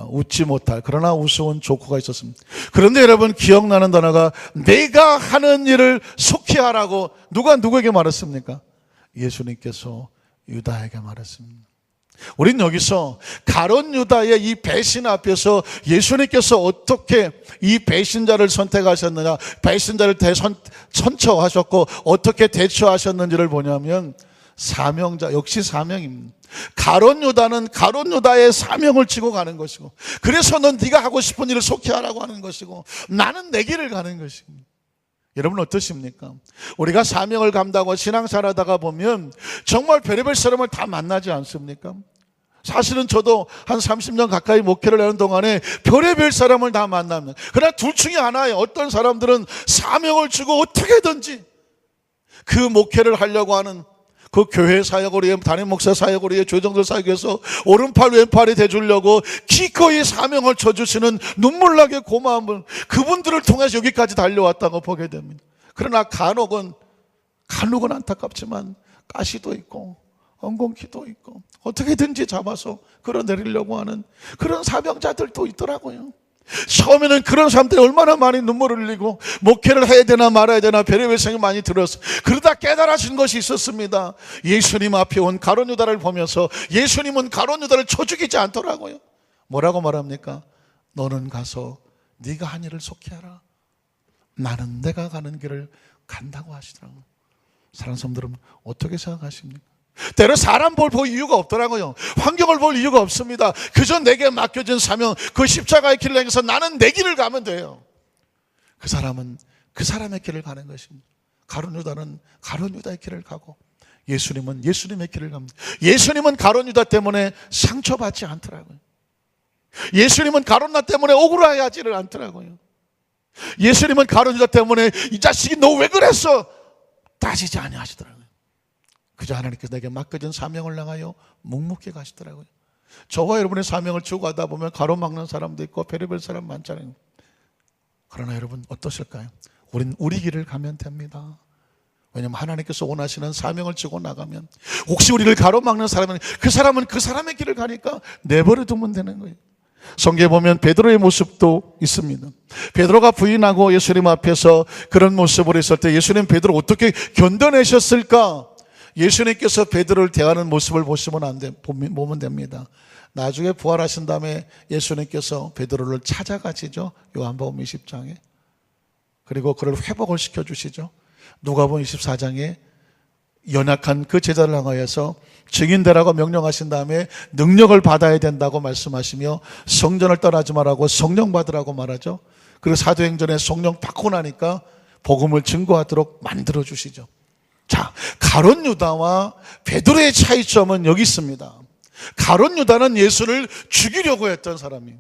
Speaker 1: 웃지 못할 그러나 우스운 조커가 있었습니다. 그런데 여러분 기억나는 단어가 내가 하는 일을 속히 하라고 누가 누구에게 말했습니까? 예수님께서 유다에게 말했습니다. 우린 여기서 가룟 유다의 이 배신 앞에서 예수님께서 어떻게 이 배신자를 선택하셨느냐, 배신자를 선처하셨고 어떻게 대처하셨는지를 보냐면 사명자, 역시 사명입니다. 가룟 유다는 가룟 유다의 사명을 지고 가는 것이고 그래서 넌 네가 하고 싶은 일을 속히 하라고 하는 것이고 나는 내 길을 가는 것입니다. 여러분 어떠십니까? 우리가 사명을 감당하고 신앙생활하다가 보면 정말 별의별 사람을 다 만나지 않습니까? 사실은 저도 한 30년 가까이 목회를 하는 동안에 별의별 사람을 다 만납니다. 그러나 둘 중에 하나예요. 어떤 사람들은 사명을 주고 어떻게든지 그 목회를 하려고 하는 그 교회 사역을 위해, 담임 목사 사역을 위해, 조정들 사역을 위해서 오른팔 왼팔이 돼주려고 기꺼이 사명을 쳐주시는 눈물나게 고마움을 그분들을 통해서 여기까지 달려왔다고 보게 됩니다. 그러나 간혹은 안타깝지만 가시도 있고 엉겅퀴도 있고 어떻게든지 잡아서 끌어내리려고 하는 그런 사명자들도 있더라고요. 처음에는 그런 사람들이 얼마나 많이 눈물을 흘리고 목회를 해야 되나 말아야 되나 별의별 생각이 많이 들었어요. 그러다 깨달아진 것이 있었습니다. 예수님 앞에 온 가룟 유다를 보면서 예수님은 가룟 유다를 쳐 죽이지 않더라고요. 뭐라고 말합니까? 너는 가서 네가 한 일을 속히 하라. 나는 내가 가는 길을 간다고 하시더라고요. 사랑하는 사람들은 어떻게 생각하십니까? 때로 사람 볼 이유가 없더라고요. 환경을 볼 이유가 없습니다. 그저 내게 맡겨진 사명, 그 십자가의 길을 향해서 나는 내 길을 가면 돼요. 그 사람은 그 사람의 길을 가는 것입니다. 가룟 유다는 가룟 유다의 길을 가고 예수님은 예수님의 길을 갑니다. 예수님은 가룟 유다 때문에 상처받지 않더라고요. 예수님은 가룟 유다 때문에 억울해하지를 않더라고요. 예수님은 가룟 유다 때문에 이 자식이 너 왜 그랬어? 따지지 아니하시더라고요. 그저 하나님께서 내게 맡겨진 사명을 향하여 묵묵히 가시더라고요. 저와 여러분의 사명을 주고 가다 보면 가로막는 사람도 있고 별의별 사람 많잖아요. 그러나 여러분 어떠실까요? 우린 우리 길을 가면 됩니다. 왜냐하면 하나님께서 원하시는 사명을 지고 나가면 혹시 우리를 가로막는 사람은 그 사람의 길을 가니까 내버려 두면 되는 거예요. 성경에 보면 베드로의 모습도 있습니다. 베드로가 부인하고 예수님 앞에서 그런 모습으로 있을 때 예수님 베드로 어떻게 견뎌내셨을까? 예수님께서 베드로를 대하는 모습을 보면 됩니다. 나중에 부활하신 다음에 예수님께서 베드로를 찾아가시죠. 요한복음 20장에. 그리고 그를 회복을 시켜주시죠. 누가복음 24장에 연약한 그 제자를 향하여서 증인되라고 명령하신 다음에 능력을 받아야 된다고 말씀하시며 성전을 떠나지 말라고 성령 받으라고 말하죠. 그리고 사도행전에 성령 받고 나니까 복음을 증거하도록 만들어 주시죠. 자, 가룟 유다와 베드로의 차이점은 여기 있습니다. 가룟 유다는 예수를 죽이려고 했던 사람이에요.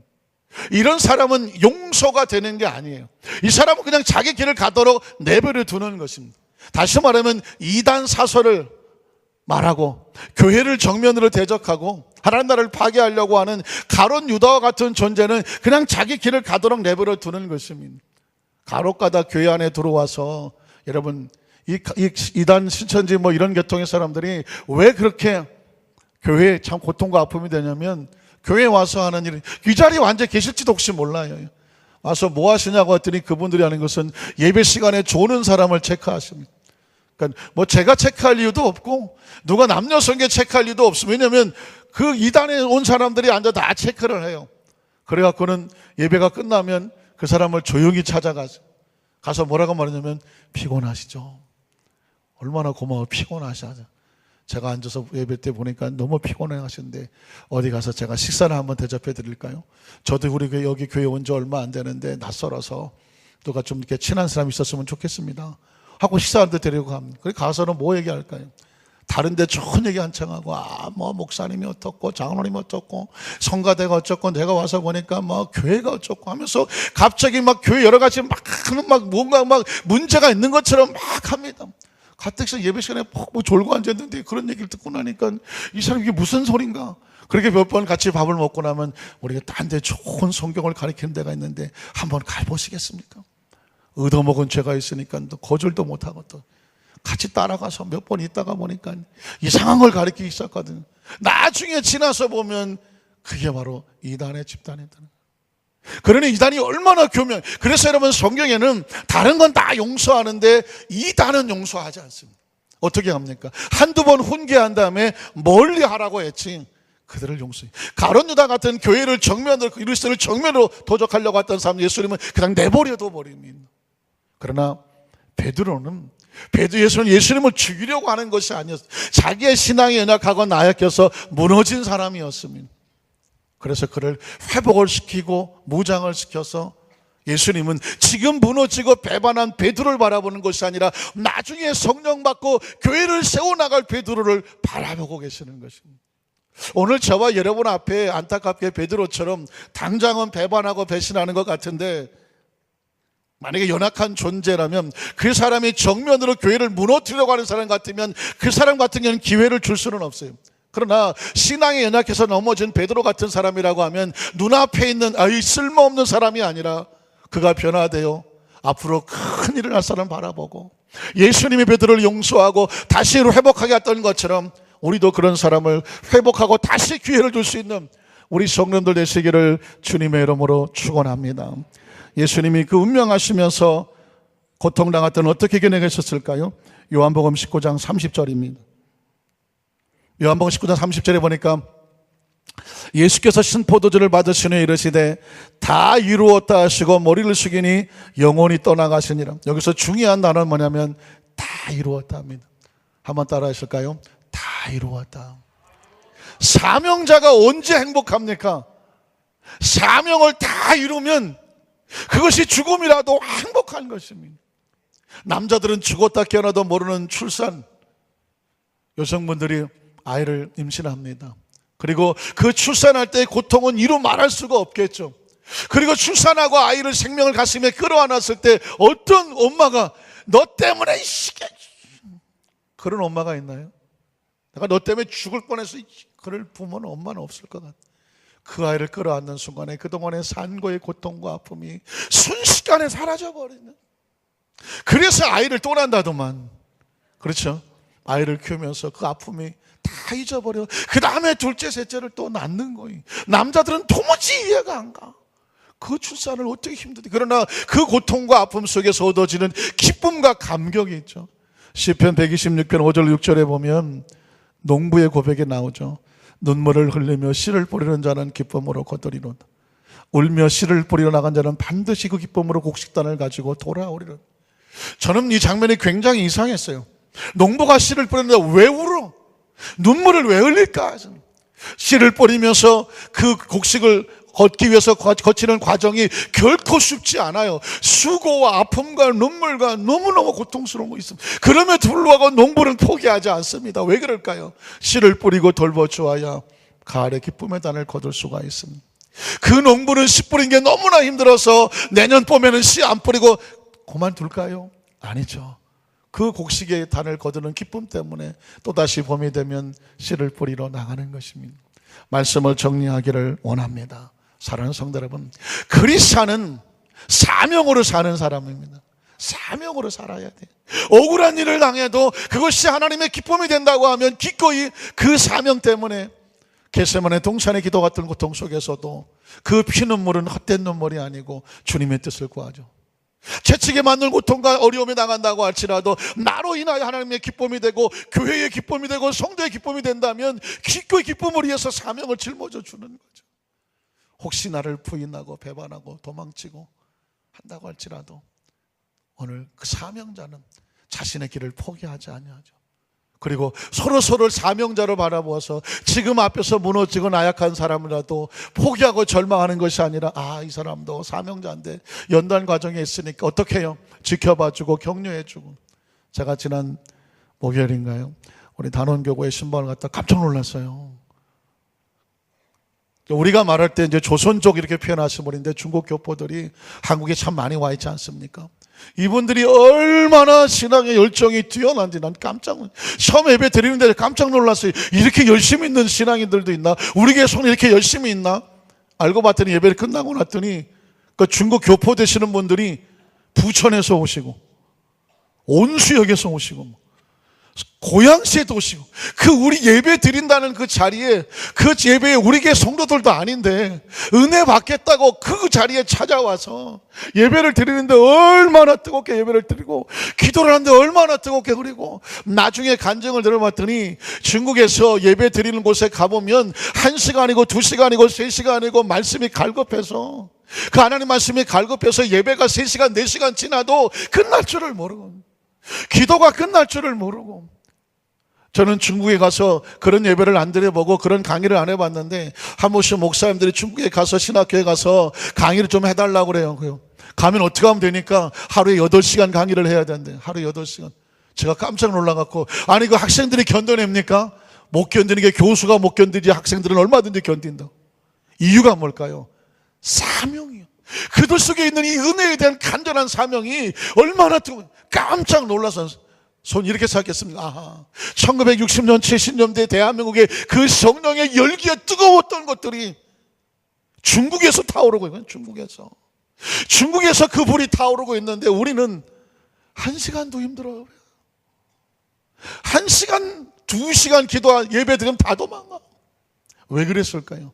Speaker 1: 이런 사람은 용서가 되는 게 아니에요. 이 사람은 그냥 자기 길을 가도록 내버려 두는 것입니다. 다시 말하면 이단 사설을 말하고 교회를 정면으로 대적하고 하나님 나라를 파괴하려고 하는 가룟 유다와 같은 존재는 그냥 자기 길을 가도록 내버려 두는 것입니다. 간혹 가다 교회 안에 들어와서 여러분 이단 신천지 뭐 이런 계통의 사람들이 왜 그렇게 교회에 참 고통과 아픔이 되냐면 교회에 와서 하는 일, 이 자리에 앉아 계실지도 혹시 몰라요. 와서 뭐 하시냐고 했더니 그분들이 하는 것은 예배 시간에 조는 사람을 체크하십니다. 그러니까 뭐 제가 체크할 이유도 없고 누가 남녀 성계 체크할 이유도 없습니다. 왜냐하면 그 이단에 온 사람들이 앉아 다 체크를 해요. 그래갖고는 예배가 끝나면 그 사람을 조용히 찾아가서 가서 뭐라고 말하냐면 피곤하시죠? 얼마나 고마워. 피곤하시죠? 제가 앉아서 예배 때 보니까 너무 피곤해 하시는데 어디 가서 제가 식사를 한번 대접해 드릴까요? 저도 우리 여기 교회 온 지 얼마 안 되는데 낯설어서 누가 좀 이렇게 친한 사람이 있었으면 좋겠습니다 하고 식사하는데 데리고 갑니다. 그래 가서는 뭐 얘기할까요? 다른데 좋은 얘기 한창 하고 뭐 목사님이 어떻고 장로님이 어떻고 성가대가 어쩌고 내가 와서 보니까 뭐 교회가 어쩌고 하면서 갑자기 막 교회 여러 가지 막 뭔가 막 문제가 있는 것처럼 막 합니다. 가뜩서 예배 시간에 뭐 졸고 앉았는데 그런 얘기를 듣고 나니까 이 사람이 이게 무슨 소린가? 그렇게 몇 번 같이 밥을 먹고 나면 우리가 딴 데 좋은 성경을 가르치는 데가 있는데 한번 가보시겠습니까? 얻어먹은 죄가 있으니까 또 거절도 못하고 또 같이 따라가서 몇 번 있다가 보니까 이상한 걸 가르치기 시작하거든요. 나중에 지나서 보면 그게 바로 이단의 집단이다. 그러니 이단이 얼마나 교묘해. 그래서 여러분 성경에는 다른 건 다 용서하는데 이단은 용서하지 않습니다. 어떻게 합니까? 한두 번 훈계한 다음에 멀리 하라고 했지 그들을 용서해. 가룟 유다 같은 교회를 정면으로 그리스도를 정면으로 도적하려고 했던 사람 예수님은 그냥 내버려둬 버립니다. 그러나 베드로는 예수님을 죽이려고 하는 것이 아니었어요. 자기의 신앙이 연약하고 나약해서 무너진 사람이었습니다. 그래서 그를 회복을 시키고 무장을 시켜서 예수님은 지금 무너지고 배반한 베드로를 바라보는 것이 아니라 나중에 성령 받고 교회를 세워나갈 베드로를 바라보고 계시는 것입니다. 오늘 저와 여러분 앞에 안타깝게 베드로처럼 당장은 배반하고 배신하는 것 같은데 만약에 연약한 존재라면 그 사람이 정면으로 교회를 무너뜨리려고 하는 사람 같으면 그 사람 같은 경우는 기회를 줄 수는 없어요. 그러나 신앙에 연약해서 넘어진 베드로 같은 사람이라고 하면 눈앞에 있는 쓸모없는 사람이 아니라 그가 변화되어 앞으로 큰 일을 할 사람 바라보고 예수님이 베드로를 용서하고 다시 회복하게 했던 것처럼 우리도 그런 사람을 회복하고 다시 기회를 줄 수 있는 우리 성도들 되시기를 주님의 이름으로 축원합니다. 예수님이 그 운명하시면서 고통당할 때는 어떻게 견뎌내셨을까요? 요한복음 19장 30절입니다. 요한복음 19장 30절에 보니까 예수께서 신포도주를 받으시니 이르시되 다 이루었다 하시고 머리를 숙이니 영혼이 떠나가시니라. 여기서 중요한 단어는 뭐냐면 다 이루었다 합니다. 한번 따라 하실까요? 다 이루었다. 사명자가 언제 행복합니까? 사명을 다 이루면 그것이 죽음이라도 행복한 것입니다. 남자들은 죽었다 깨어나도 모르는 출산, 여성분들이 아이를 임신합니다. 그리고 그 출산할 때의 고통은 이루 말할 수가 없겠죠. 그리고 출산하고 아이를 생명을 가슴에 끌어안았을 때 어떤 엄마가 너 때문에 그런 엄마가 있나요? 내가 너 때문에 죽을 뻔해서 그럴 부모는 엄마는 없을 것 같아. 그 아이를 끌어안는 순간에 그동안의 산고의 고통과 아픔이 순식간에 사라져버리는. 그래서 아이를 또 난다더만. 그렇죠? 아이를 키우면서 그 아픔이 다 잊어버려. 그 다음에 둘째 셋째를 또 낳는 거예요. 남자들은 도무지 이해가 안 가. 그 출산을 어떻게 힘들지. 그러나 그 고통과 아픔 속에서 얻어지는 기쁨과 감격이 있죠. 시편 126편 5절 6절에 보면 농부의 고백이 나오죠. 눈물을 흘리며 씨를 뿌리는 자는 기쁨으로 거두리로다. 울며 씨를 뿌리러 나간 자는 반드시 그 기쁨으로 곡식단을 가지고 돌아오리로다. 저는 이 장면이 굉장히 이상했어요. 농부가 씨를 뿌렸는데 왜 울어? 눈물을 왜 흘릴까? 씨를 뿌리면서 그 곡식을 걷기 위해서 거치는 과정이 결코 쉽지 않아요. 수고와 아픔과 눈물과 너무너무 고통스러운 거 있습니다. 그럼에도 불구하고 농부는 포기하지 않습니다. 왜 그럴까요? 씨를 뿌리고 돌보주어야 가을에 기쁨의 단을 거둘 수가 있습니다. 그 농부는 씨 뿌린 게 너무나 힘들어서 내년 봄에는 씨 안 뿌리고 그만둘까요? 아니죠. 그 곡식의 단을 거두는 기쁨 때문에 또다시 봄이 되면 씨를 뿌리러 나가는 것입니다. 말씀을 정리하기를 원합니다. 사랑하는 성도 여러분, 그리스도는 사명으로 사는 사람입니다. 사명으로 살아야 돼. 억울한 일을 당해도 그것이 하나님의 기쁨이 된다고 하면 기꺼이 그 사명 때문에 겟세마네 동산의 기도 같은 고통 속에서도 그 피눈물은 헛된 눈물이 아니고 주님의 뜻을 구하죠. 채찍에 맞는 고통과 어려움이 당한다고 할지라도 나로 인하여 하나님의 기쁨이 되고 교회의 기쁨이 되고 성도의 기쁨이 된다면 기꺼이 기쁨을 위해서 사명을 짊어져 주는 거죠. 혹시 나를 부인하고 배반하고 도망치고 한다고 할지라도 오늘 그 사명자는 자신의 길을 포기하지 아니하죠. 그리고 서로를 사명자로 바라보아서 지금 앞에서 무너지고 나약한 사람이라도 포기하고 절망하는 것이 아니라 이 사람도 사명자인데 연단 과정에 있으니까 어떻게 해요? 지켜봐주고 격려해주고. 제가 지난 목요일인가요? 우리 단원교구의 신방을 갖다 깜짝 놀랐어요. 우리가 말할 때 이제 조선족 이렇게 표현하시는 분인데 중국 교포들이 한국에 참 많이 와 있지 않습니까? 이분들이 얼마나 신앙의 열정이 뛰어난지 난 깜짝 놀랐어요. 처음 예배 드리는데 깜짝 놀랐어요. 이렇게 열심히 있는 신앙인들도 있나? 우리 교회 손 이렇게 열심히 있나? 알고 봤더니 예배를 끝나고 났더니 그 중국 교포 되시는 분들이 부천에서 오시고 온수역에서 오시고 고양시에도 오시고 그 우리 예배 드린다는 그 자리에 그 예배에 우리 교회 성도들도 아닌데 은혜 받겠다고 그 자리에 찾아와서 예배를 드리는데 얼마나 뜨겁게 예배를 드리고 기도를 하는데 얼마나 뜨겁게 그리고 나중에 간증을 들어봤더니 중국에서 예배 드리는 곳에 가보면 1시간이고 2시간이고 3시간이고 말씀이 갈급해서 그 하나님 말씀이 갈급해서 예배가 3시간 4시간 지나도 끝날 줄을 모르고 기도가 끝날 줄을 모르고 저는 중국에 가서 그런 예배를 안 드려보고 그런 강의를 안 해봤는데 한 번씩 목사님들이 중국에 가서 신학교에 가서 강의를 좀 해달라고 그래요. 가면 어떻게 하면 되니까 하루에 8시간 강의를 해야 된대. 하루에 8시간. 제가 깜짝 놀라갖고 아니 그 학생들이 견뎌냅니까? 못 견디는 게 교수가 못 견디지 학생들은 얼마든지 견딘다. 이유가 뭘까요? 사명이요. 그들 속에 있는 이 은혜에 대한 간절한 사명이 얼마나 깜짝 놀라서 손 이렇게 쌓겠습니다. 1960년 70년대 대한민국의 그 성령의 열기가 뜨거웠던 것들이 중국에서 타오르고 있는 중국에서 그 불이 타오르고 있는데 우리는 1시간도 힘들어요. 1시간 2시간 기도 예배 드리면 다 도망가. 왜 그랬을까요?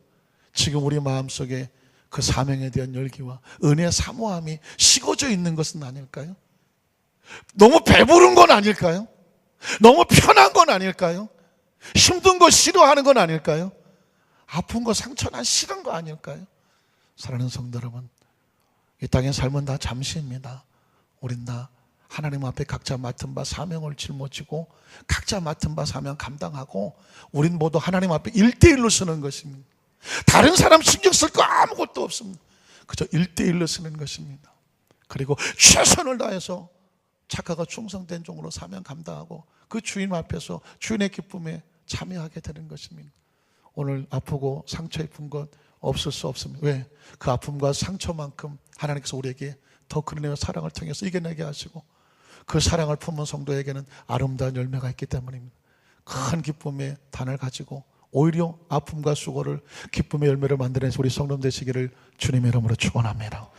Speaker 1: 지금 우리 마음속에 그 사명에 대한 열기와 은혜의 사모함이 식어져 있는 것은 아닐까요? 너무 배부른 건 아닐까요? 너무 편한 건 아닐까요? 힘든 거 싫어하는 건 아닐까요? 아픈 거 상처난 싫은 거 아닐까요? 사랑하는 성도 여러분, 이 땅의 삶은 다 잠시입니다. 우린 다 하나님 앞에 각자 맡은 바 사명을 짊어지고 각자 맡은 바 사명 감당하고 우린 모두 하나님 앞에 1대1로 쓰는 것입니다. 다른 사람 신경 쓸 거 아무것도 없습니다. 그저 1대1로 쓰는 것입니다. 그리고 최선을 다해서 착하고 충성된 종으로 사명 감당하고 그 주인 앞에서 주인의 기쁨에 참여하게 되는 것입니다. 오늘 아프고 상처 입은 것 없을 수 없습니다. 왜? 그 아픔과 상처만큼 하나님께서 우리에게 더 큰 은혜와 사랑을 통해서 이겨내게 하시고 그 사랑을 품은 성도에게는 아름다운 열매가 있기 때문입니다. 큰 기쁨의 단을 가지고 오히려 아픔과 수고를 기쁨의 열매를 만들어내서 우리 성도 되시기를 주님의 이름으로 축원합니다.